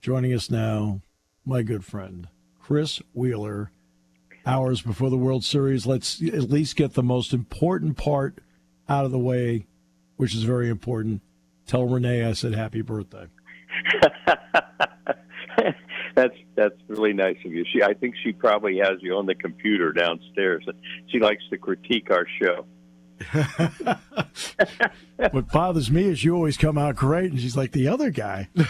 Joining us now, my good friend, Chris Wheeler. Hours before the World Series, let's at least get the most important part out of the way, which is very important. Tell Renee I said happy birthday. That's really nice of you. I think she probably has you on the computer downstairs. She likes to critique our show. What bothers me is you always come out great, and she's like the other guy. Hey,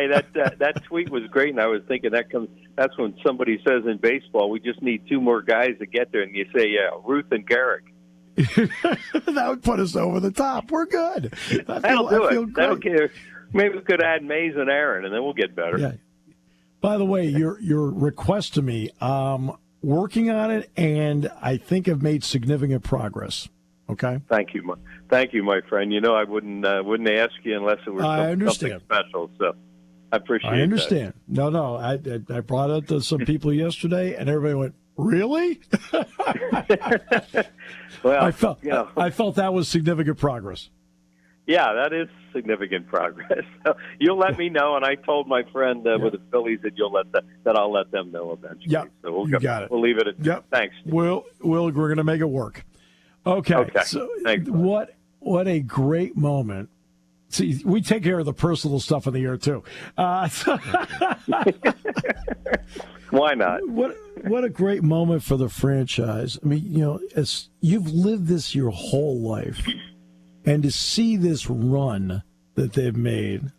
that tweet was great, and I was thinking that's when somebody says in baseball, we just need two more guys to get there, and you say, yeah, Ruth and Garrick. That would put us over the top. We're good. That'll do it. That'll get. Maybe we could add Mays and Aaron, and then we'll get better. Yeah. By the way, your request to me, working on it, and I think I've made significant progress. Okay. Thank you, my friend. You know, I wouldn't ask you unless it was something special. So I appreciate it. I understand. That. No. I brought it to some people yesterday, and everybody went, "Really?" Well, I felt that was significant progress. Yeah, that is significant progress. So you'll let me know, and I told my friend with the Phillies that I'll let them know eventually. Yeah, so got it. We'll leave it at that. Thanks. We're going to make it work. Okay. So thanks. What a great moment. See, we take care of the personal stuff in the air too. Why not? What a great moment for the franchise. I mean, you know, as you've lived this your whole life. And to see this run that they've made,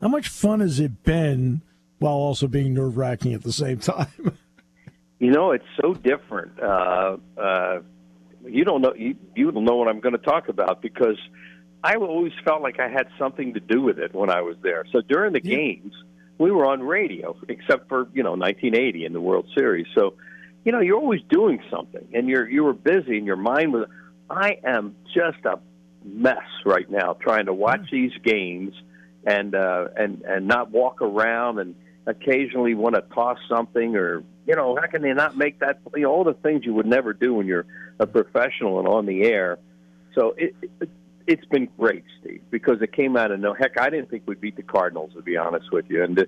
how much fun has it been while also being nerve-wracking at the same time? You know, it's so different. You don't know. You don't know what I'm going to talk about because I always felt like I had something to do with it when I was there. So during the games, we were on radio, except for 1980 in the World Series. So, you're always doing something, and you were busy, and your mind was. I am just a mess right now trying to watch these games and not walk around and occasionally want to toss something or how can they not make that all the things you would never do when you're a professional and on the air. So it's been great, Steve, because it came out of heck, I didn't think we'd beat the Cardinals, to be honest with you, and to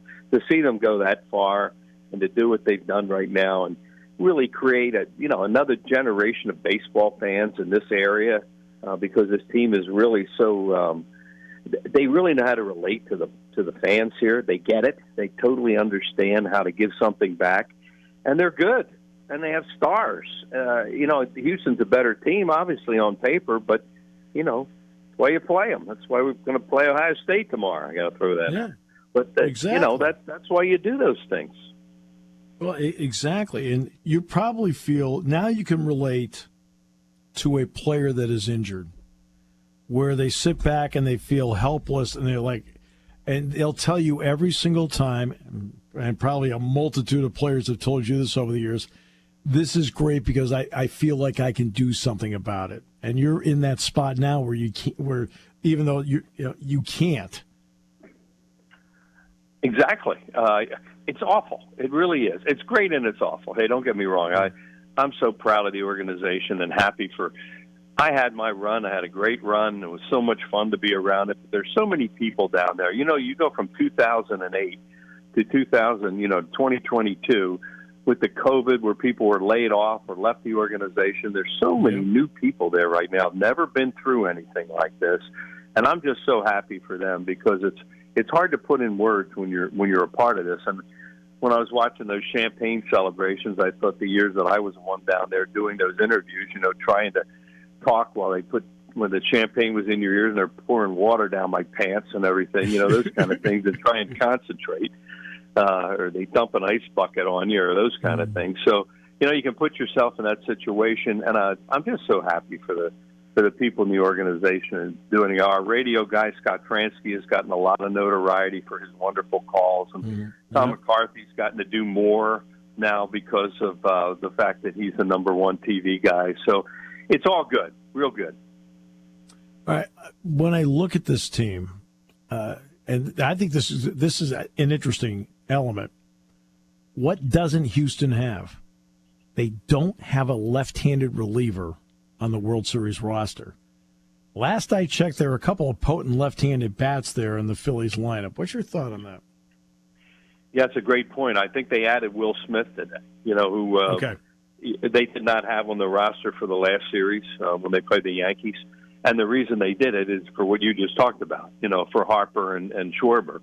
see them go that far and to do what they've done right now and really create another generation of baseball fans in this area. Because this team is really so they really know how to relate to the fans here. They get it. They totally understand how to give something back, and they're good. And they have stars. Houston's a better team, obviously on paper, but that's why you play them. That's why we're going to play Ohio State tomorrow. I got to throw that. Yeah, in. But exactly. That's why you do those things. Well, exactly, and you probably feel now you can relate to a player that is injured, where they sit back and they feel helpless, and and they'll tell you every single time, and probably a multitude of players have told you this over the years, this is great because I feel like I can do something about it. And you're in that spot now where you can't, where even though you can't. Exactly. It's awful. It really is. It's great and it's awful. Hey, don't get me wrong. I'm so proud of the organization and happy I had my run. I had a great run. It was so much fun to be around it. There's so many people down there. You go from 2008 to 2022 with the COVID where people were laid off or left the organization. There's so many new people there right now. Never been through anything like this. And I'm just so happy for them because it's hard to put in words when you're a part of this. And when I was watching those champagne celebrations, I thought the years that I was the one down there doing those interviews, trying to talk when the champagne was in your ears and they're pouring water down my pants and everything, those kind of things, and try and concentrate, or they dump an ice bucket on you or those kind of things. So, you can put yourself in that situation, and I'm just so happy for the people in the organization and doing it. Our radio guy, Scott Fransky, has gotten a lot of notoriety for his wonderful calls. And Tom McCarthy's gotten to do more now because of the fact that he's the number one TV guy. So it's all good, real good. All right. When I look at this team, and I think this is an interesting element, what doesn't Houston have? They don't have a left-handed reliever on the World Series roster. Last I checked, there were a couple of potent left-handed bats there in the Phillies lineup. What's your thought on that? Yeah, it's a great point. I think they added Will Smith today, who they did not have on the roster for the last series when they played the Yankees. And the reason they did it is for what you just talked about, for Harper and Schwarber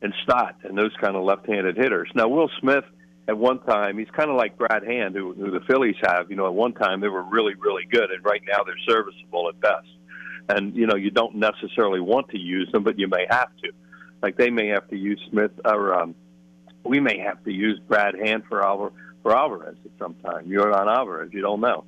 and Stott and those kind of left-handed hitters. Now, Will Smith, at one time, he's kind of like Brad Hand, who the Phillies have. At one time they were really, really good, and right now they're serviceable at best. And, you don't necessarily want to use them, but you may have to. Like they may have to use Smith, or we may have to use Brad Hand for Alvarez at some time. You're on Alvarez, you don't know.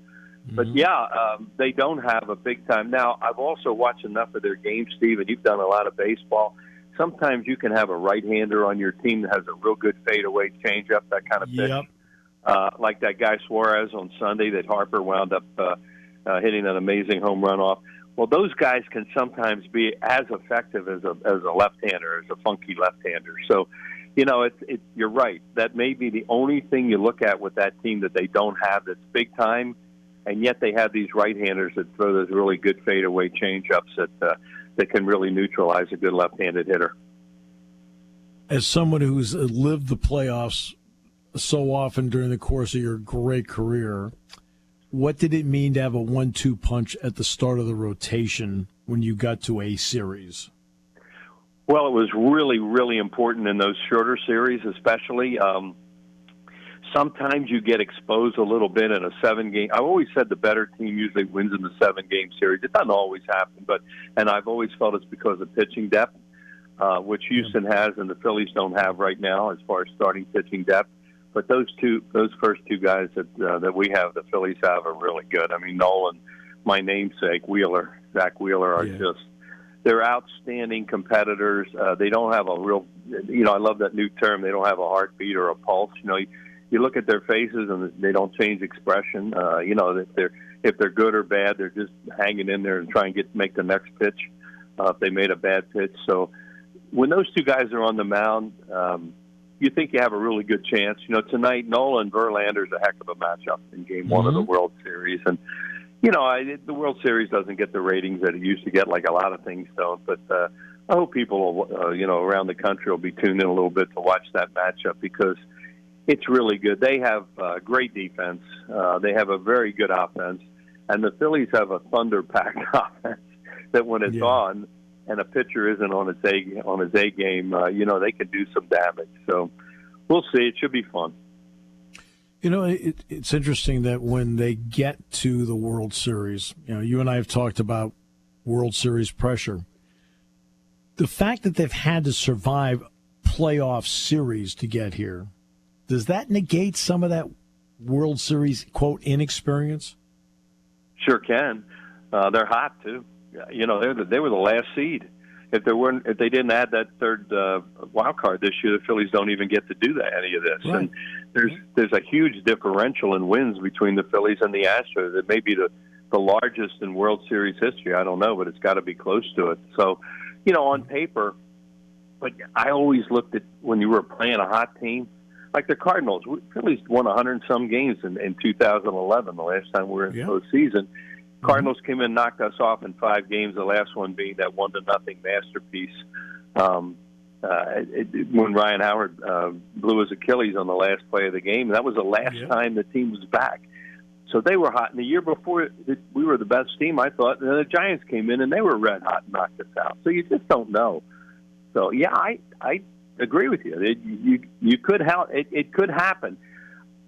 Mm-hmm. But, they don't have a big time. Now, I've also watched enough of their games, Steve, and you've done a lot of baseball. Sometimes you can have a right-hander on your team that has a real good fadeaway changeup, that kind of pitch. Like that guy Suarez on Sunday that Harper wound up hitting an amazing home run off. Well, those guys can sometimes be as effective as a left-hander, as a funky left-hander. So, you're right. That may be the only thing you look at with that team that they don't have that's big time, and yet they have these right-handers that throw those really good fadeaway changeups that can really neutralize a good left-handed hitter. As someone who's lived the playoffs so often during the course of your great career, what did it mean to have a 1-2 punch at the start of the rotation when you got to a series? Well, it was really, really important in those shorter series, especially. Sometimes you get exposed a little bit in a 7-game. I've always said the better team usually wins in the 7-game series. It doesn't always happen, and I've always felt it's because of pitching depth, which Houston has and the Phillies don't have right now as far as starting pitching depth. But those first two guys that we have, the Phillies have, are really good. I mean, Nolan, my namesake, Zach Wheeler, are they're outstanding competitors. They don't have a real, I love that new term. They don't have a heartbeat or a pulse. You look at their faces and they don't change expression. If they're good or bad, they're just hanging in there and trying to make the next pitch. If they made a bad pitch, so when those two guys are on the mound, you think you have a really good chance. Tonight, Nola and Verlander's a heck of a matchup in Game 1 of the World Series. And, the World Series doesn't get the ratings that it used to get, like a lot of things don't. But I hope people, around the country will be tuned in a little bit to watch that matchup because it's really good. They have great defense. They have a very good offense. And the Phillies have a thunder-packed offense that when it's on, and a pitcher isn't on his A game, they can do some damage. So we'll see. It should be fun. It's interesting that when they get to the World Series, you and I have talked about World Series pressure. The fact that they've had to survive playoff series to get here, does that negate some of that World Series, quote, inexperience? Sure can. They're hot, too. They were the last seed. If they didn't add that third wild card this year, the Phillies don't even get to do any of this. Right. And there's a huge differential in wins between the Phillies and the Astros. It may be the largest in World Series history. I don't know, but it's got to be close to it. So, on paper, but I always looked at when you were playing a hot team, like the Cardinals. Phillies won 100-some games in 2011, the last time we were in postseason. Cardinals came in and knocked us off in 5 games, the last one being that 1-0 masterpiece when Ryan Howard blew his Achilles on the last play of the game. That was the last time the team was back. So they were hot. And the year before, we were the best team, I thought. And then the Giants came in, and they were red hot and knocked us out. So you just don't know. So, I agree with you. It could happen.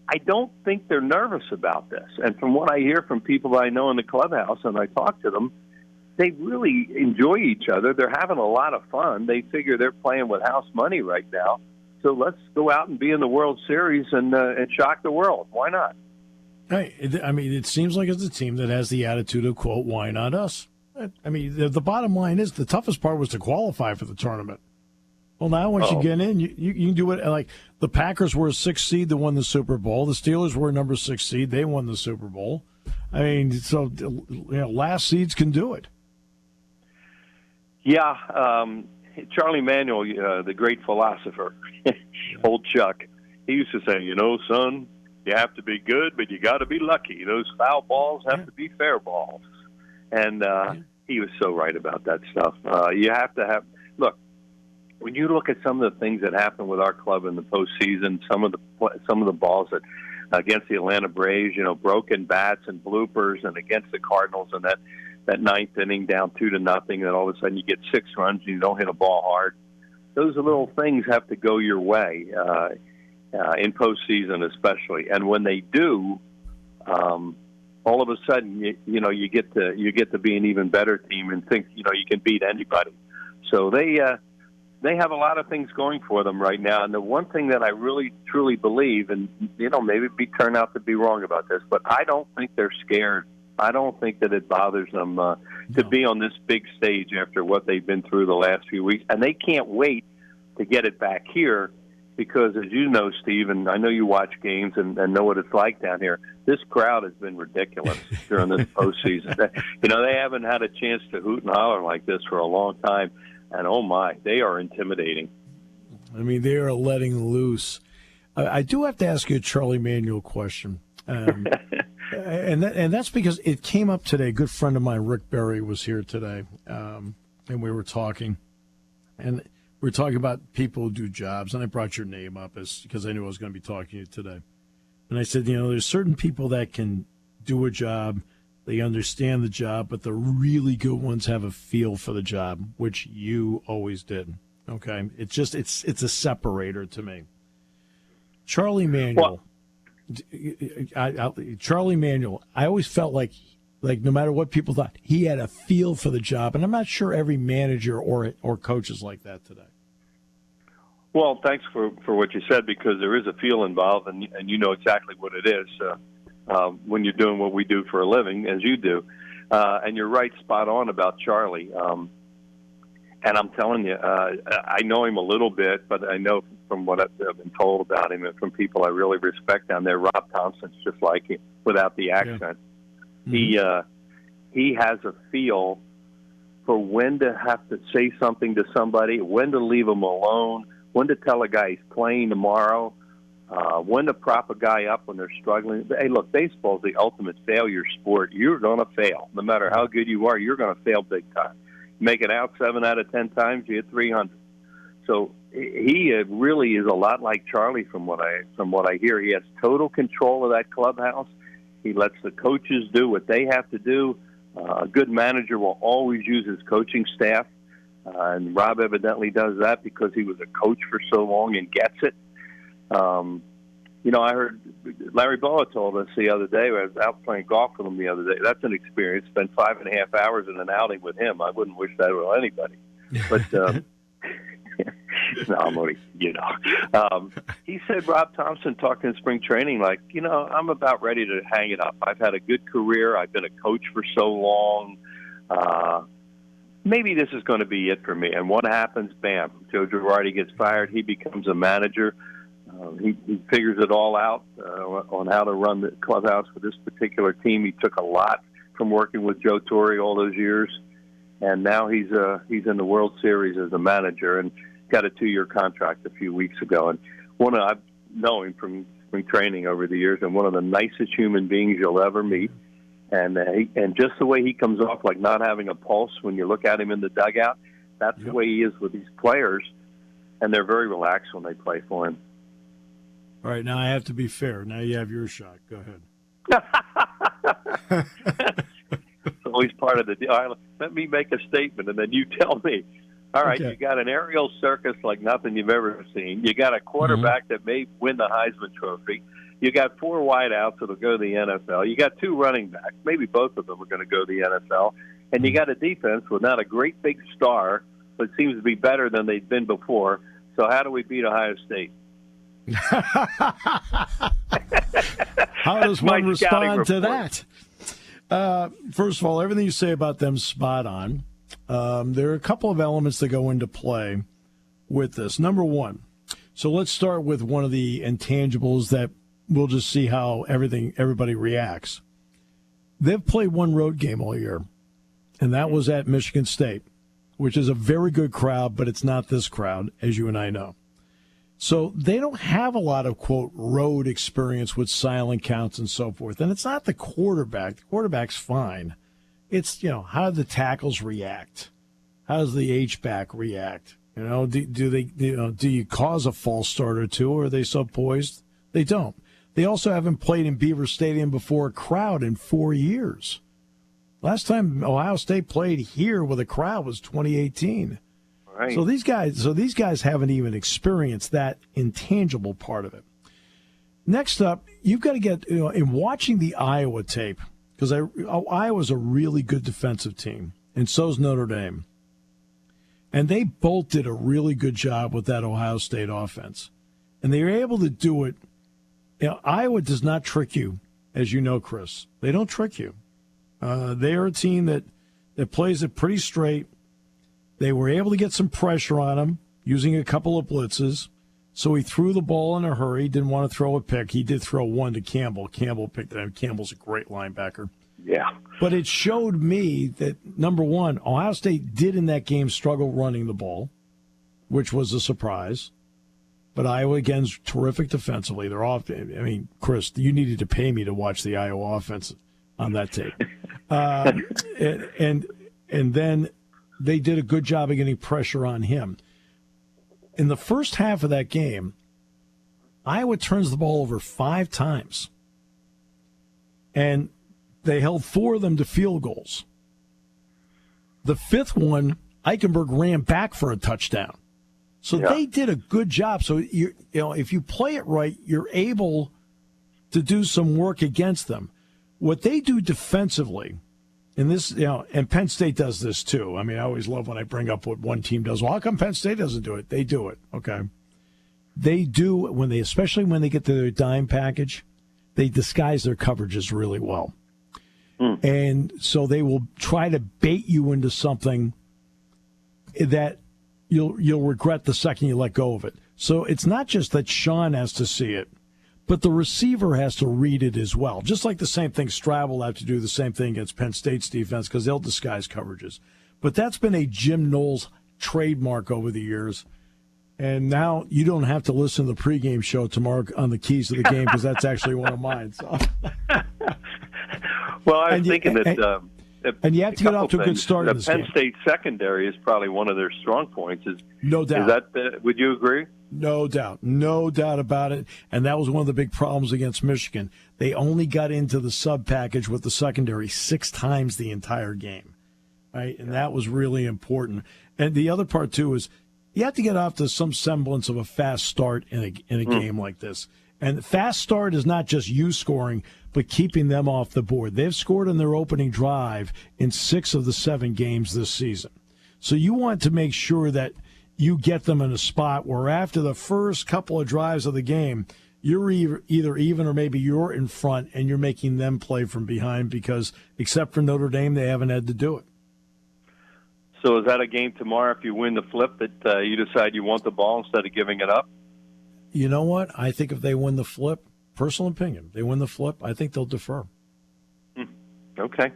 I don't think they're nervous about this. And from what I hear from people I know in the clubhouse, and I talk to them, they really enjoy each other. They're having a lot of fun. They figure they're playing with house money right now. So let's go out and be in the World Series and shock the world. Why not? Hey, it seems like it's a team that has the attitude of, quote, why not us? I mean, the bottom line is the toughest part was to qualify for the tournament. Well, now once you get in, you can do it. Like the Packers were a 6th seed that won the Super Bowl. The Steelers were a number 6 seed. They won the Super Bowl. I mean, so last seeds can do it. Yeah, Charlie Manuel, the great philosopher, old Chuck, he used to say, son, you have to be good, but you got to be lucky. Those foul balls have to be fair balls. And he was so right about that stuff. You have to have look. When you look at some of the things that happened with our club in the postseason, some of the balls that against the Atlanta Braves, broken bats and bloopers, and against the Cardinals, and that ninth inning down 2-0, and all of a sudden you get 6 runs and you don't hit a ball hard. Those little things have to go your way in postseason, especially, and when they do, all of a sudden you get to be an even better team and think you can beat anybody. So they have a lot of things going for them right now. And the one thing that I really, truly believe, and, maybe turn out to be wrong about this, but I don't think they're scared. I don't think that it bothers them to be on this big stage after what they've been through the last few weeks. And they can't wait to get it back here because, as you know, Steve, and I know you watch games and know what it's like down here, this crowd has been ridiculous during this postseason. They haven't had a chance to hoot and holler like this for a long time. And, oh, my, they are intimidating. I mean, they are letting loose. I do have to ask you a Charlie Manuel question. And that's because it came up today. A good friend of mine, Rick Berry, was here today, and we were talking. And we were talking about people who do jobs, and I brought your name up because I knew I was going to be talking to you today. And I said, there's certain people that can do a job. They understand the job, but the really good ones have a feel for the job, which you always did. Okay, it's a separator to me. Charlie Manuel, Charlie Manuel. I always felt like no matter what people thought, he had a feel for the job, and I'm not sure every manager or coach is like that today. Well, thanks for what you said, because there is a feel involved, and you know exactly what it is. When you're doing what we do for a living, as you do. And you're right, spot on about Charlie. And I'm telling you, I know him a little bit, but I know from what I've been told about him and from people I really respect down there, Rob Thomson's just like him without the accent. Yeah. He has a feel for when to have to say something to somebody, when to leave them alone, when to tell a guy he's playing tomorrow, when to prop a guy up when they're struggling. Hey, look, baseball is the ultimate failure sport. You're going to fail. No matter how good you are, you're going to fail big time. Make it out 7 out of 10 times, you hit 300. So he really is a lot like Charlie from what I hear. He has total control of that clubhouse. He lets the coaches do what they have to do. A good manager will always use his coaching staff, and Rob evidently does that because he was a coach for so long and gets it. I heard Larry Boa told us the other day, I was out playing golf with him the other day. That's an experience. Spent 5.5 hours in an outing with him. I wouldn't wish that on anybody. But no, I'm only, he said Rob Thomson talked in spring training like, I'm about ready to hang it up. I've had a good career. I've been a coach for so long. Maybe this is going to be it for me. And what happens? Bam. Joe Girardi gets fired. He becomes a manager. He figures it all out on how to run the clubhouse for this particular team. He took a lot from working with Joe Torre all those years, and now he's in the World Series as a manager and got a 2-year contract a few weeks ago. And I've known him from spring training over the years, and one of the nicest human beings you'll ever meet. And just the way he comes off, like not having a pulse when you look at him in the dugout, that's the way he is with these players, and they're very relaxed when they play for him. All right, now I have to be fair. Now you have your shot. Go ahead. It's always part of the deal. Let me make a statement, and then you tell me. All right, You got an aerial circus like nothing you've ever seen. You got a quarterback that may win the Heisman Trophy. You got 4 wideouts that'll go to the NFL. You got 2 running backs. Maybe both of them are going to go to the NFL. And you got a defense with not a great big star, but seems to be better than they've been before. So how do we beat Ohio State? How does one respond to that? First of all, everything you say about them spot on. There are a couple of elements that go into play with this. Number one, so let's start with one of the intangibles that we'll just see how everybody reacts. They've played one road game all year, and that was at Michigan State, which is a very good crowd, but it's not this crowd, as you and I know. So they don't have a lot of, quote, road experience with silent counts and so forth. And it's not the quarterback. The quarterback's fine. it's, how do the tackles react? How does the H-back react? Do you cause a false start or two, or are they so poised? They don't. They also haven't played in Beaver Stadium before a crowd in 4 years. Last time Ohio State played here with a crowd was 2018. Right. So these guys haven't even experienced that intangible part of it. Next up, you've got to get in watching the Iowa tape, because Iowa's a really good defensive team, and so's Notre Dame. And they both did a really good job with that Ohio State offense. And they were able to do it. Iowa does not trick you, as you know, Chris. They don't trick you. They are a team that plays it pretty straight. They were able to get some pressure on him using a couple of blitzes. So he threw the ball in a hurry, didn't want to throw a pick. He did throw one to Campbell. Campbell picked it up. Campbell's a great linebacker. Yeah. But it showed me that, number one, Ohio State did in that game struggle running the ball, which was a surprise. But Iowa, again, is terrific defensively. They're off. I mean, Chris, you needed to pay me to watch the Iowa offense on that tape. And then they did a good job of getting pressure on him. In the first half of that game, Iowa turns the ball over 5 times. And they held 4 of them to field goals. The 5th one, Eichenberg ran back for a touchdown. So they did a good job. So if you play it right, you're able to do some work against them. What they do defensively, and this, and Penn State does this too. I mean, I always love when I bring up what one team does. Well, how come Penn State doesn't do it? They do it. Okay. They do especially when they get to their dime package, they disguise their coverages really well. And so they will try to bait you into something that you'll regret the second you let go of it. So it's not just that Sean has to see it, but the receiver has to read it as well. Just like the same thing Stroud will have to do the same thing against Penn State's defense because they'll disguise coverages. But that's been a Jim Knowles trademark over the years. And now you don't have to listen to the pregame show tomorrow on the keys to the game because that's actually one of mine. So. Well, I was thinking that and you have to get off to a good start in this Penn game. State secondary is probably one of their strong points. No doubt. Is that, would you agree? No doubt. No doubt about it. And that was one of the big problems against Michigan. They only got into the sub package with the secondary 6 times the entire game. Right? And that was really important. And the other part, too, is you have to get off to some semblance of a fast start in a game like this. And fast start is not just you scoring, but keeping them off the board. They've scored in their opening drive in 6 of the 7 games this season. So you want to make sure that you get them in a spot where after the first couple of drives of the game, you're either even or maybe you're in front and you're making them play from behind because except for Notre Dame, they haven't had to do it. So is that a game tomorrow if you win the flip that you decide you want the ball instead of giving it up? You know what? I think if they win the flip, personal opinion, they win the flip, I think they'll defer. Okay.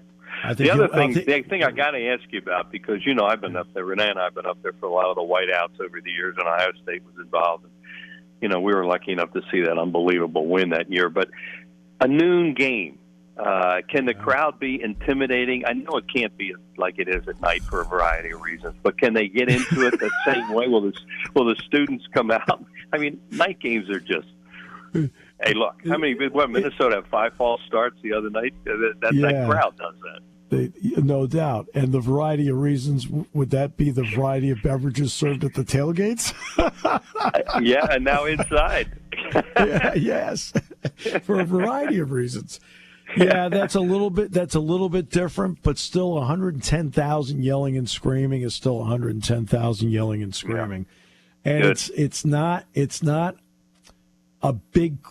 The thing I got to ask you about, because, I've been up there, Renee and I have been up there for a lot of the whiteouts over the years, and Ohio State was involved. And, we were lucky enough to see that unbelievable win that year. But a noon game, can the crowd be intimidating? I know it can't be like it is at night for a variety of reasons, but can they get into it the same way? Will the students come out? I mean, night games are just. Hey, look! Minnesota have 5 false starts the other night. That crowd does that. No doubt. And the variety of reasons, would that be the variety of beverages served at the tailgates? Yeah, and now inside. Yes, for a variety of reasons. Yeah, that's a little bit different, but still 110,000 yelling and screaming is still 110,000 yelling and screaming. Yeah. And Good. it's not a big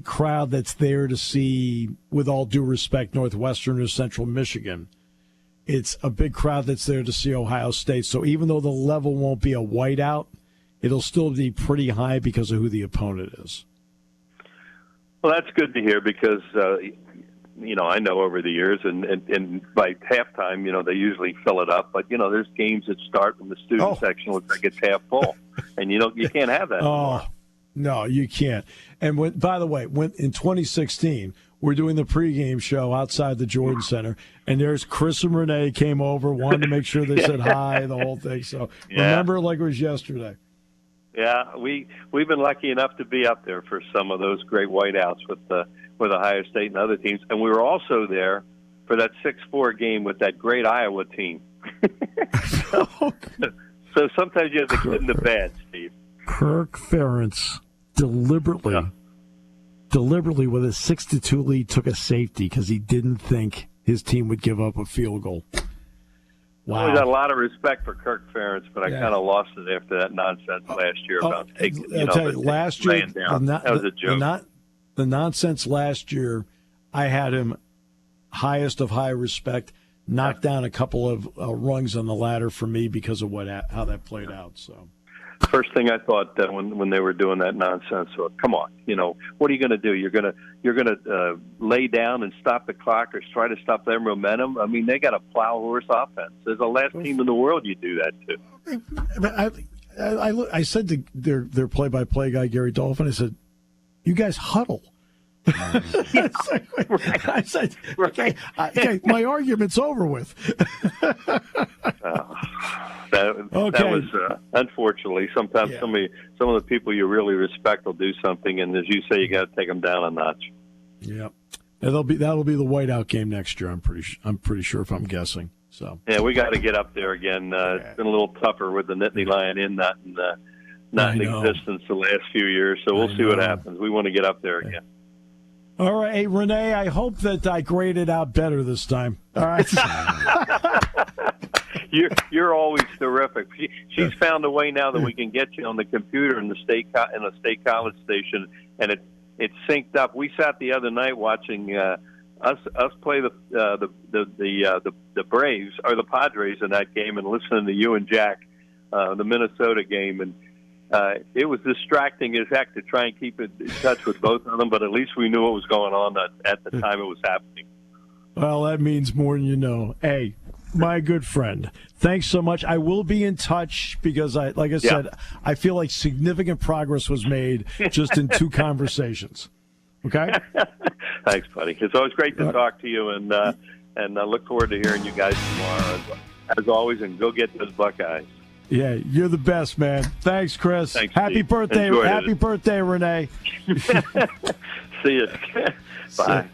crowd that's there to see, with all due respect, Northwestern or Central Michigan. It's a big crowd that's there to see Ohio State. So even though the level won't be a whiteout, it'll still be pretty high because of who the opponent is. Well, that's good to hear because, I know over the years, and by halftime, they usually fill it up. But, there's games that start when the student section looks like it's half full. And, you can't have that anymore. No, you can't. And by the way, in 2016, we're doing the pregame show outside the Jordan Center, and there's Chris and Renee came over, wanted to make sure they said hi, the whole thing. So remember it like it was yesterday. Yeah, we've been lucky enough to be up there for some of those great whiteouts with Ohio State and other teams, and we were also there for that 6-4 game with that great Iowa team. So sometimes you have the good and the bad, Steve. Kirk Ferentz deliberately with a 6-2 lead took a safety because he didn't think his team would give up a field goal. Wow. I got a lot of respect for Kirk Ferentz, but I kind of lost it after that nonsense last year about taking, last year, down. That was a joke. The nonsense last year, I had him highest of high respect, knocked down a couple of rungs on the ladder for me because of how that played out. So, first thing I thought that when they were doing that nonsense, come on, what are you going to do? You're going to lay down and stop the clock or try to stop their momentum? I mean, they got a plow horse offense. They're the last team in the world you do that to. I said to their play-by-play guy Gary Dolphin, I said, "You guys huddle." I said, okay, my argument's over with. That was unfortunately sometimes some of the people you really respect will do something, and as you say, you got to take them down a notch. Yeah, that'll be the whiteout game next year. I'm pretty sure if I'm guessing. So we got to get up there again. It's been a little tougher with the Nittany Lion not in existence the last few years. So we'll see what happens. We want to get up there again. All right, hey, Renee, I hope that I graded out better this time. All right. You're always terrific. She's found a way now that we can get you on the computer in the state college station, and it's synced up. We sat the other night watching us play the Braves or the Padres in that game, and listening to you and Jack, the Minnesota game, and it was distracting as heck to try and keep in touch with both of them, but at least we knew what was going on at the time it was happening. Well, that means more than you know. Hey, my good friend, thanks so much. I will be in touch because, like I said, I feel like significant progress was made just in 2 conversations. Okay? Thanks, buddy. It's always great to talk to you, and I look forward to hearing you guys tomorrow, as always, and go get those Buckeyes. Yeah, you're the best, man. Thanks, Chris. Thanks, Happy Steve. birthday. Happy birthday, Renee. See you. Bye.